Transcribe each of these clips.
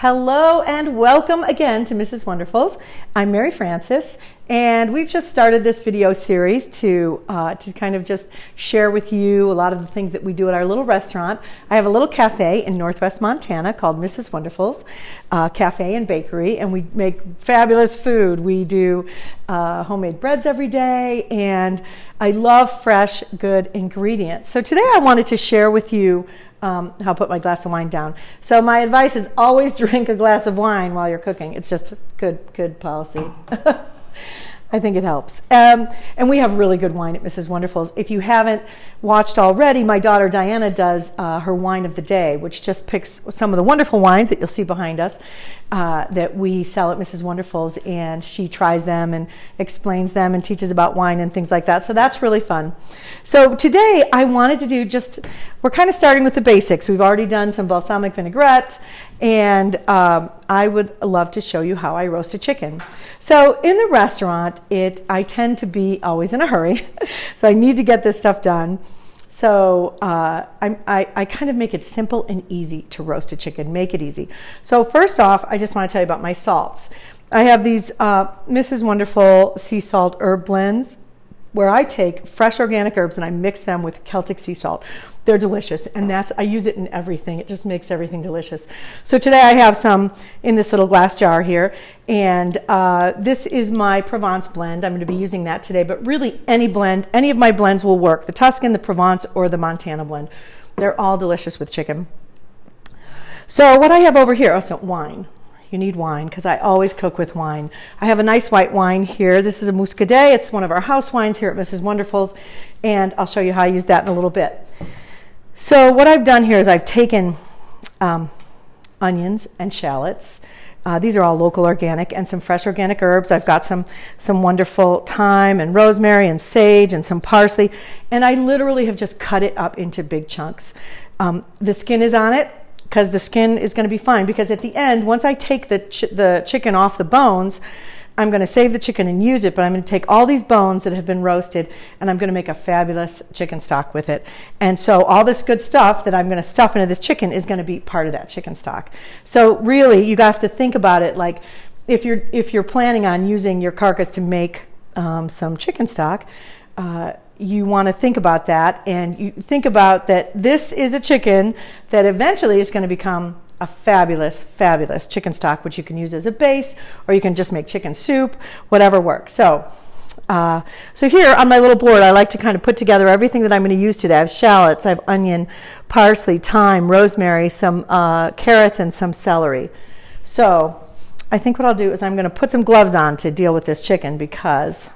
Hello and welcome again to Mrs. Wonderfuls. I'm Mary Frances, and we've just started this video series to kind of just share with you a lot of the things that we do at our little restaurant. I have a little cafe in Northwest Montana called Mrs. Wonderfuls Cafe and Bakery, and we make fabulous food. We do homemade breads every day, and I love fresh, good ingredients. So today I wanted to share with you I'll put my glass of wine down. So my advice is always drink a glass of wine while you're cooking. It's just good policy. I think it helps. And we have really good wine at Mrs. Wonderfuls. If you haven't watched already, my daughter Diana does her wine of the day, which just picks some of the wonderful wines that you'll see behind us that we sell at Mrs. Wonderfuls, and she tries them and explains them and teaches about wine and things like that. So that's really fun. So today I wanted to do we're kind of starting with the basics. We've already done some balsamic vinaigrettes, and I would love to show you how I roast a chicken. So in the restaurant, I tend to be always in a hurry, so I need to get this stuff done. So I kind of make it simple and easy to roast a chicken, make it easy. So first off, I just want to tell you about my salts. I have these Mrs. Wonderful sea salt herb blends where I take fresh organic herbs and I mix them with Celtic sea salt. They're delicious, and I use it in everything. It just makes everything delicious. So today I have some in this little glass jar here, and this is my Provence blend. I'm going to be using that today, but really any of my blends will work. The Tuscan, the Provence, or the Montana blend. They're all delicious with chicken. So what I have over here, wine. You need wine because I always cook with wine. I have a nice white wine here. This is a Muscadet. It's one of our house wines here at Mrs. Wonderfuls, and I'll show you how I use that in a little bit. So what I've done here is I've taken onions and shallots. These are all local organic, and some fresh organic herbs. I've got some wonderful thyme and rosemary and sage and some parsley, and I literally have just cut it up into big chunks. The skin is on it, because the skin is going to be fine, because at the end, once I take the chicken off the bones, I'm going to save the chicken and use it, but I'm going to take all these bones that have been roasted and I'm going to make a fabulous chicken stock with it. And so all this good stuff that I'm going to stuff into this chicken is going to be part of that chicken stock. So really, you have to think about it like if you're planning on using your carcass to make some chicken stock, you want to think about that, and you think about that this is a chicken that eventually is going to become a fabulous chicken stock, which you can use as a base, or you can just make chicken soup, whatever works. So here on my little board, I like to kind of put together everything that I'm going to use today. I have shallots, I have onion, parsley, thyme, rosemary, some carrots, and some celery. So I think what I'll do is I'm going to put some gloves on to deal with this chicken, because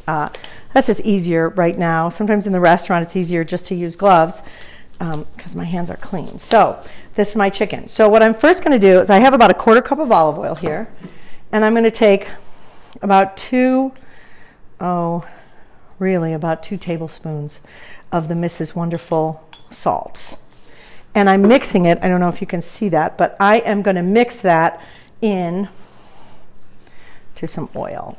that's just easier right now. Sometimes in the restaurant it's easier just to use gloves because my hands are clean. So this is my chicken. So what I'm first going to do is I have about a quarter cup of olive oil here, and I'm going to take about 2 tablespoons of the Mrs. Wonderful salts. And I'm mixing it. I don't know if you can see that, but I am going to mix that in to some oil.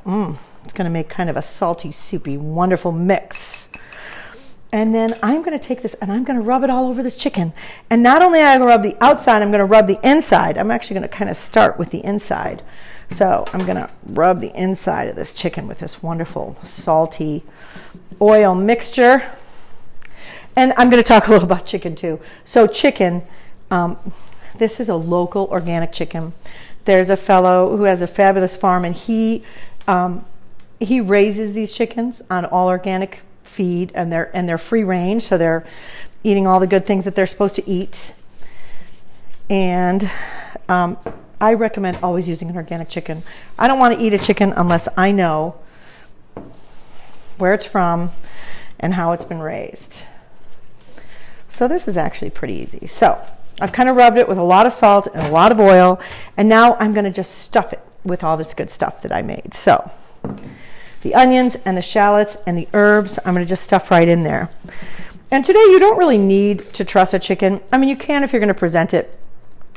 It's going to make kind of a salty, soupy, wonderful mix. And then I'm going to take this and I'm going to rub it all over this chicken. And not only am I going to rub the outside, I'm going to rub the inside. I'm actually going to kind of start with the inside. So I'm going to rub the inside of this chicken with this wonderful, salty oil mixture. And I'm going to talk a little about chicken too. So chicken, this is a local organic chicken. There's a fellow who has a fabulous farm, and he raises these chickens on all organic feed, and they're free range, so they're eating all the good things that they're supposed to eat. And I recommend always using an organic chicken. I don't want to eat a chicken unless I know where it's from and how it's been raised. So this is actually pretty easy. So I've kind of rubbed it with a lot of salt and a lot of oil, and now I'm going to just stuff it with all this good stuff that I made. So the onions and the shallots and the herbs, I'm going to just stuff right in there. And today you don't really need to truss a chicken. I mean, you can if you're going to present it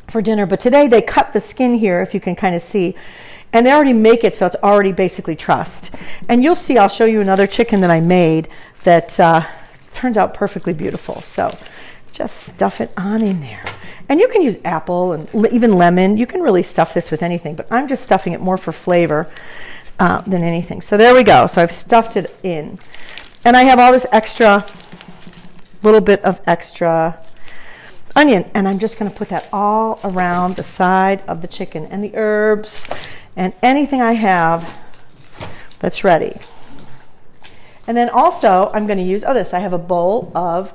for dinner, but today they cut the skin here, if you can kind of see, and they already make it so it's already basically trussed. And you'll see, I'll show you another chicken that I made that turns out perfectly beautiful. So just stuff it on in there. And you can use apple and even lemon. You can really stuff this with anything, but I'm just stuffing it more for flavor than anything. So there we go. So I've stuffed it in. And I have all this extra, little bit of extra onion, and I'm just going to put that all around the side of the chicken and the herbs and anything I have that's ready. And then also I'm going to use, this, I have a bowl of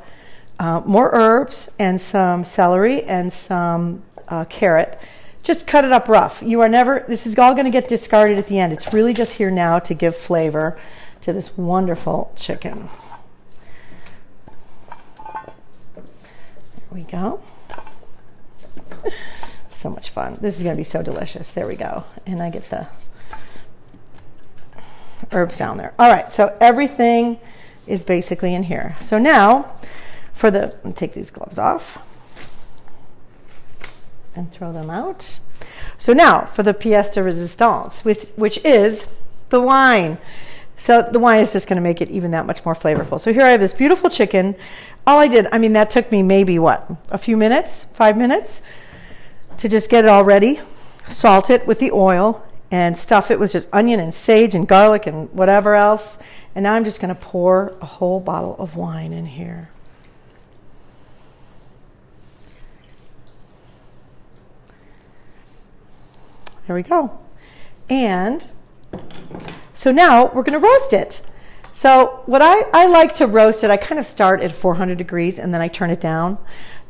more herbs and some celery and some carrot. Just cut it up rough. This is all going to get discarded at the end. It's really just here now to give flavor to this wonderful chicken. There we go. So much fun. This is going to be so delicious. There we go. And I get the herbs down there. All right, so everything is basically in here. So now let me take these gloves off and throw them out. So now for the pièce de résistance, which is the wine. So the wine is just going to make it even that much more flavorful. So here I have this beautiful chicken. All I did, that took me maybe a few minutes, 5 minutes to just get it all ready. Salt it with the oil and stuff it with just onion and sage and garlic and whatever else. And now I'm just going to pour a whole bottle of wine in here. There we go. And so now we're going to roast it. So what I like to roast it, I kind of start at 400 degrees and then I turn it down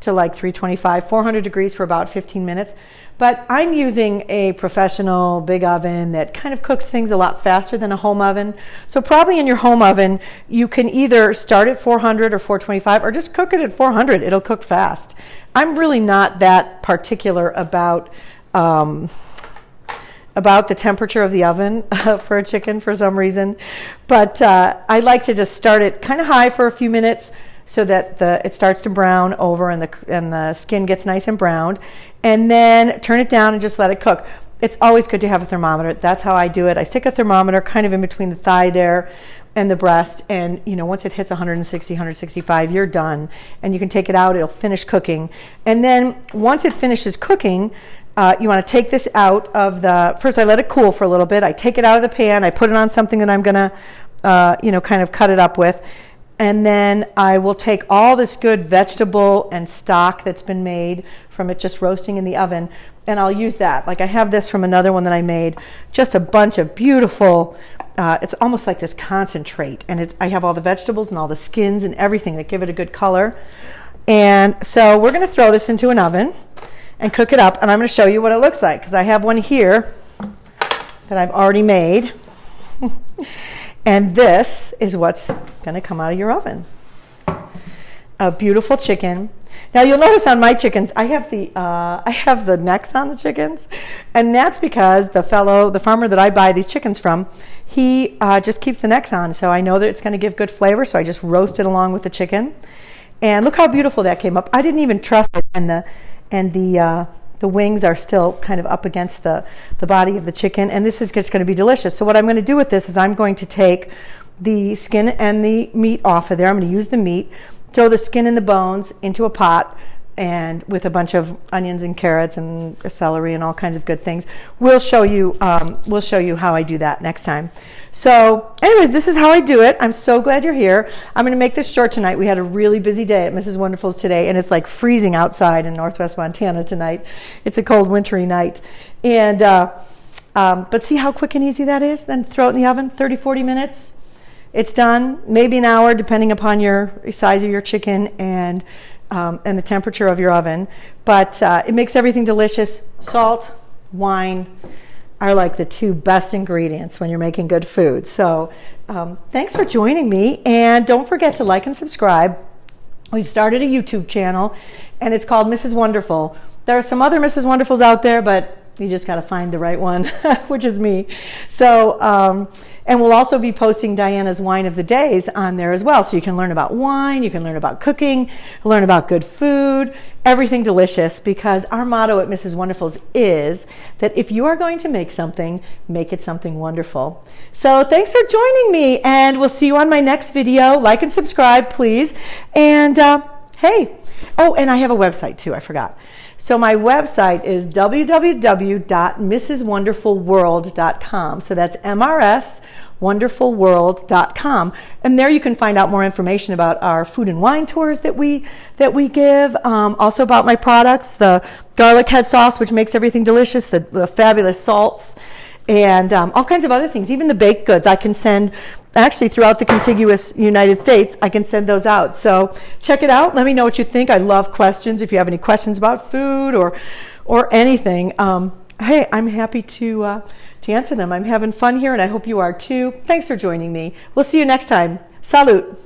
to like 325, 400 degrees for about 15 minutes. But I'm using a professional big oven that kind of cooks things a lot faster than a home oven. So probably in your home oven, you can either start at 400 or 425 or just cook it at 400. It'll cook fast. I'm really not that particular about the temperature of the oven for a chicken for some reason. But I like to just start it kind of high for a few minutes so that it starts to brown over and the skin gets nice and browned. And then turn it down and just let it cook. It's always good to have a thermometer. That's how I do it. I stick a thermometer kind of in between the thigh there and the breast. And once it hits 160, 165, you're done. And you can take it out. It'll finish cooking. And then once it finishes cooking, you want to take this out of first I let it cool for a little bit. I take it out of the pan. I put it on something that I'm going to, kind of cut it up with. And then I will take all this good vegetable and stock that's been made from it just roasting in the oven, and I'll use that. Like I have this from another one that I made, just a bunch of beautiful, it's almost like this concentrate. And I have all the vegetables and all the skins and everything that give it a good color. And so we're going to throw this into an oven and cook it up. And I'm going to show you what it looks like because I have one here that I've already made. And this is what's going to come out of your oven. A beautiful chicken. Now you'll notice on my chickens, I have the necks on the chickens, and that's because the farmer that I buy these chickens from, he just keeps the necks on, so I know that it's going to give good flavor. So I just roast it along with the chicken, and look how beautiful that came up. I didn't even trust it, and the wings are still kind of up against the body of the chicken, and this is just going to be delicious. So what I'm going to do with this is I'm going to take the skin and the meat off of there. I'm going to use the meat, throw the skin and the bones into a pot, and with a bunch of onions and carrots and celery and all kinds of good things. We'll show you how I do that next time. So anyways, this is how I do it. I'm so glad you're here. I'm going to make this short tonight. We had a really busy day at Mrs. Wonderful's today, and it's like freezing outside in Northwest Montana tonight. It's a cold, wintry night. And but see how quick and easy that is? Then throw it in the oven, 30, 40 minutes. It's done, maybe an hour, depending upon your size of your chicken and the temperature of your oven. But it makes everything delicious. Salt, wine are like the two best ingredients when you're making good food. So thanks for joining me. And don't forget to like and subscribe. We've started a YouTube channel, and it's called Mrs. Wonderful. There are some other Mrs. Wonderfuls out there, but you just got to find the right one, which is me. So, and we'll also be posting Diana's Wine of the Days on there as well. So you can learn about wine, you can learn about cooking, learn about good food, everything delicious, because our motto at Mrs. Wonderful's is that if you are going to make something, make it something wonderful. So thanks for joining me, and we'll see you on my next video. Like and subscribe, please. And hey, Oh, and I have a website too, I forgot. So my website is www.mrswonderfulworld.com. So that's mrswonderfulworld.com. And there you can find out more information about our food and wine tours that we give. Also about my products, the garlic head sauce, which makes everything delicious, the fabulous salts, and all kinds of other things. Even the baked goods I can send, actually throughout the contiguous United States, I can send those out. So check it out. Let me know what you think. I love questions. If you have any questions about food or anything, hey, I'm happy to answer them. I'm having fun here, and I hope you are too. Thanks for joining me. We'll see you next time. Salud.